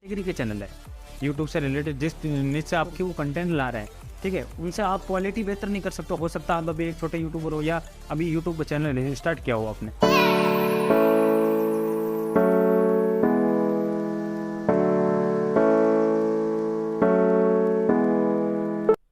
Category के channel है, YouTube से रिलेटेड जिस निच से आपके वो कंटेंट ला रहे हैं, ठीक है, उनसे आप क्वालिटी बेहतर नहीं कर सकते। हो सकता है आप अभी एक छोटे यूट्यूबर हो या अभी यूट्यूब चैनल स्टार्ट किया हो आपने।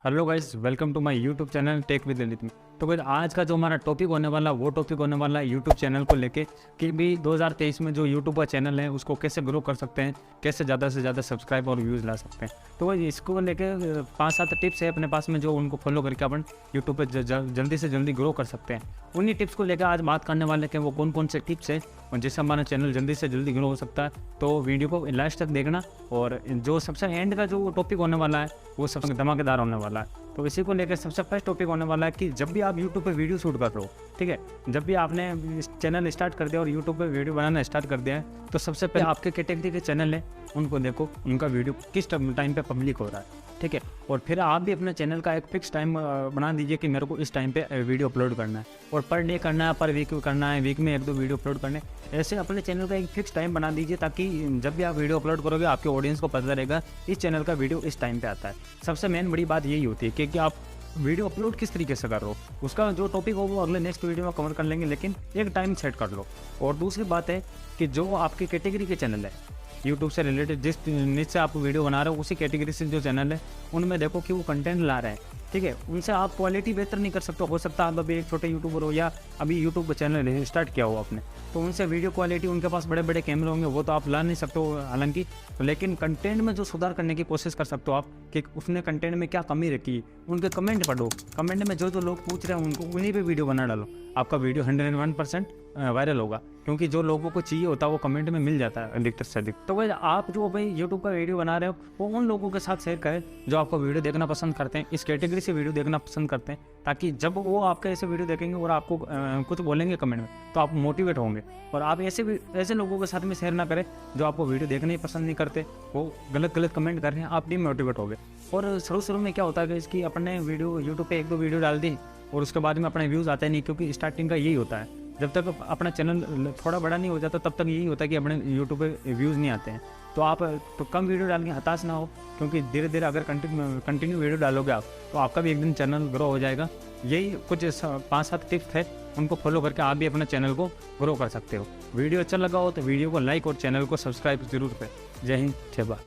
Hello guys, welcome to my YouTube channel tech with Lalit में। तो गाइस आज का जो हमारा टॉपिक होने वाला वो टॉपिक होने वाला है यूट्यूब चैनल को लेके कि भी 2023 में जो यूट्यूब का चैनल है उसको कैसे ग्रो कर सकते हैं, कैसे ज़्यादा से ज़्यादा सब्सक्राइब और व्यूज़ ला सकते हैं। तो गाइस इसको लेके 5-7 टिप्स है अपने पास में जो उनको फॉलो करके अपन यूट्यूब पर जल्दी से जल्दी ग्रो कर सकते हैं। उन्हीं टिप्स को लेकर आज बात करने वाले कि वो कौन कौन से टिप्स है और जिससे हमारा चैनल जल्दी से जल्दी ग्रो हो सकता है। तो वीडियो को लास्ट तक देखना और जो सबसे एंड का जो टॉपिक होने वाला है वो सबसे धमाकेदार होने वाला है। तो इसी को लेकर सबसे फर्स्ट टॉपिक होने वाला है कि जब भी आप यूट्यूब पे वीडियो शूट कर रहे हो, ठीक है, जब भी आपने चैनल स्टार्ट कर दिया और यूट्यूब पे वीडियो बनाना स्टार्ट कर दिया है, तो सबसे पहले आपके कैटेगरी के चैनल है उनको देखो, उनका वीडियो किस टाइम पे पब्लिक हो रहा है, ठीक है। और फिर आप भी अपने चैनल का एक फिक्स टाइम बना दीजिए कि मेरे को इस टाइम पे वीडियो अपलोड करना है, और पर डे करना है, पर वीक करना है, वीक में 1-2 वीडियो अपलोड करने। ऐसे अपने चैनल का एक फिक्स टाइम बना दीजिए ताकि जब भी आप वीडियो अपलोड करोगे आपके ऑडियंस को पता रहेगा इस चैनल का वीडियो इस टाइम पे आता है। सबसे मेन बड़ी बात यही होती है कि आप वीडियो अपलोड किस तरीके से कर रहे हो, उसका जो टॉपिक हो वो अगले नेक्स्ट वीडियो में कवर कर लेंगे, लेकिन एक टाइम सेट कर लो। और दूसरी बात है कि जो आपकी कैटेगरी के चैनल है यूट्यूब से रिलेटेड जिस निच से आप वीडियो बना रहे हो उसी कैटेगरी से जो चैनल है उनमें देखो कि वो कंटेंट ला रहे हैं, ठीक है, उनसे आप क्वालिटी बेहतर नहीं कर सकते। हो सकता है आप अभी एक छोटे यूट्यूबर हो या अभी यूट्यूब चैनल स्टार्ट किया हो आपने, तो उनसे वीडियो क्वालिटी, उनके पास बड़े बड़े कैमरे होंगे वो तो आप ला नहीं सकते हो हालांकि, लेकिन कंटेंट में जो सुधार करने की कोशिश कर सकते हो आप कि उसने कंटेंट में क्या कमी रखी, उनके कमेंट पढ़ो, कमेंट में जो लोग पूछ रहे हैं उनको उन्हीं पे वीडियो बना डालो, आपका वीडियो 101% वायरल होगा, क्योंकि जो लोगों को चाहिए होता है वो कमेंट में मिल जाता है अधिकतर से अधिक। तो भाई आप जो भाई यूट्यूब का वीडियो बना रहे हो वो उन लोगों के साथ शेयर करें जो आपको वीडियो देखना पसंद करते हैं, इस कैटेगरी से वीडियो देखना पसंद करते हैं, ताकि जब वो आपके ऐसे वीडियो देखेंगे और आपको कुछ बोलेंगे कमेंट में तो आप मोटिवेट होंगे। और आप ऐसे लोगों के साथ में शेयर ना करें जो आपको वीडियो देखना ही पसंद नहीं करते, वो गलत कमेंट कर रहे हैं, आप डीमोटिवेट हो गए। और शुरू में क्या होता है कि इसकी अपने वीडियो यूट्यूब पे 1-2 वीडियो डाल दी और उसके बाद में अपने व्यूज़ आते नहीं, क्योंकि स्टार्टिंग का यही होता है, जब तक अपना चैनल थोड़ा बड़ा नहीं हो जाता तब तक यही होता है कि अपने यूट्यूब पे व्यूज़ नहीं आते हैं। तो आप तो कम वीडियो डाल के हताश ना हो, क्योंकि धीरे धीरे अगर कंटिन्यू वीडियो डालोगे आप तो आपका भी एक दिन चैनल ग्रो हो जाएगा। यही कुछ 5-7 टिप्स है, उनको फॉलो करके आप भी अपने चैनल को ग्रो कर सकते हो। वीडियो अच्छा लगा हो तो वीडियो को लाइक और चैनल को सब्सक्राइब जरूर करें। जय हिंद, जय भारत।